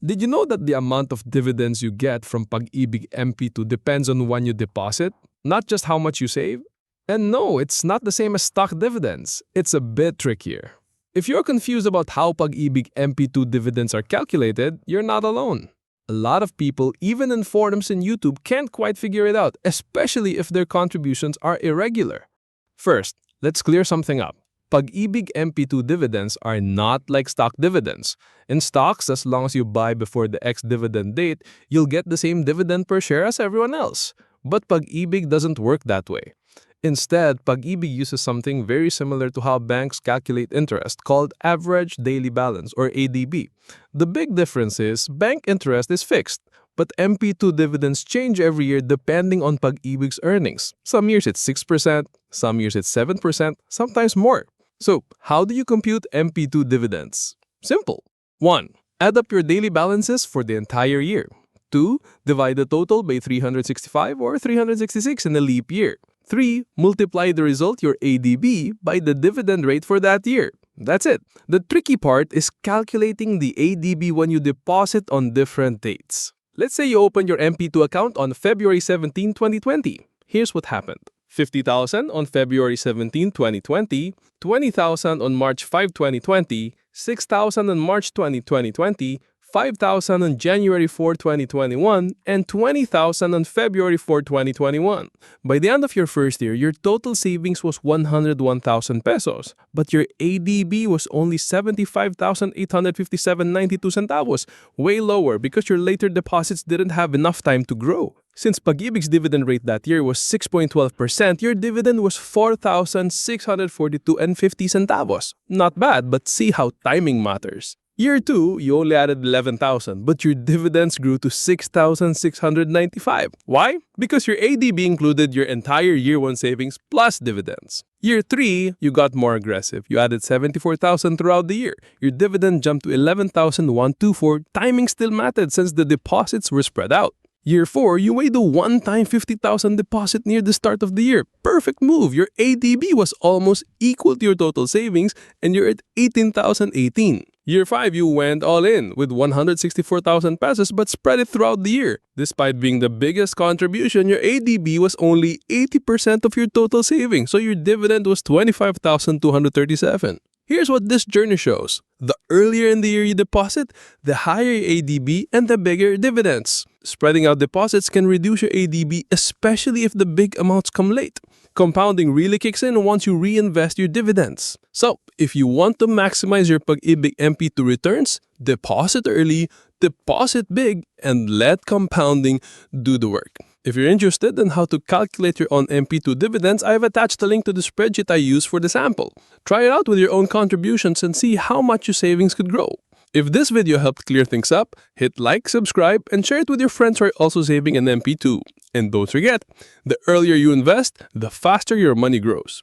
Did you know that the amount of dividends you get from Pag-IBIG MP2 depends on when you deposit, not just how much you save? And no, it's not the same as stock dividends. It's a bit trickier. If you're confused about how Pag-IBIG MP2 dividends are calculated, you're not alone. A lot of people, even in forums and YouTube, can't quite figure it out, especially if their contributions are irregular. First, let's clear something up. Pag-IBIG MP2 dividends are not like stock dividends. In stocks, as long as you buy before the ex-dividend date, you'll get the same dividend per share as everyone else. But Pag-IBIG doesn't work that way. Instead, Pag-IBIG uses something very similar to how banks calculate interest, called average daily balance or ADB. The big difference is bank interest is fixed, but MP2 dividends change every year depending on Pag-IBIG's earnings. Some years it's 6%, some years it's 7%, sometimes more. So, how do you compute MP2 dividends? Simple. 1. Add up your daily balances for the entire year. 2. Divide the total by 365 or 366 in a leap year. 3. Multiply the result, your ADB, by the dividend rate for that year. That's it. The tricky part is calculating the ADB when you deposit on different dates. Let's say you open your MP2 account on February 17, 2020. Here's what happened. 50,000 on February 17, 2020, 20,000 on March 5, 2020, 6,000 on March 20, 2020, 5,000 on January 4, 2021, and 20,000 on February 4, 2021. By the end of your first year, your total savings was 101,000 pesos, but your ADB was only 75,857.92 centavos, way lower because your later deposits didn't have enough time to grow. Since Pag-IBIG's dividend rate that year was 6.12%, your dividend was 4,642.50 centavos. Not bad, but see how timing matters. Year 2, you only added 11,000, but your dividends grew to 6,695. Why? Because your ADB included your entire year 1 savings plus dividends. Year 3, you got more aggressive. You added 74,000 throughout the year. Your dividend jumped to 11,124. Timing still mattered since the deposits were spread out. Year 4, you made a one-time 50,000 deposit near the start of the year. Perfect move. Your ADB was almost equal to your total savings and you're at 18,018. Year 5, you went all in with 164,000 pesos but spread it throughout the year. Despite being the biggest contribution, your ADB was only 80% of your total savings, so your dividend was 25,237. Here's what this journey shows. The earlier in the year you deposit, the higher your ADB and the bigger your dividends. Spreading out deposits can reduce your ADB, especially if the big amounts come late. Compounding really kicks in once you reinvest your dividends. So, if you want to maximize your Pag-IBIG MP2 returns, deposit early, deposit big, and let compounding do the work. If you're interested in how to calculate your own MP2 dividends, I've attached a link to the spreadsheet I use for the sample. Try it out with your own contributions and see how much your savings could grow. If this video helped clear things up, hit like, subscribe, and share it with your friends who are also saving an MP2. And don't forget, the earlier you invest, the faster your money grows.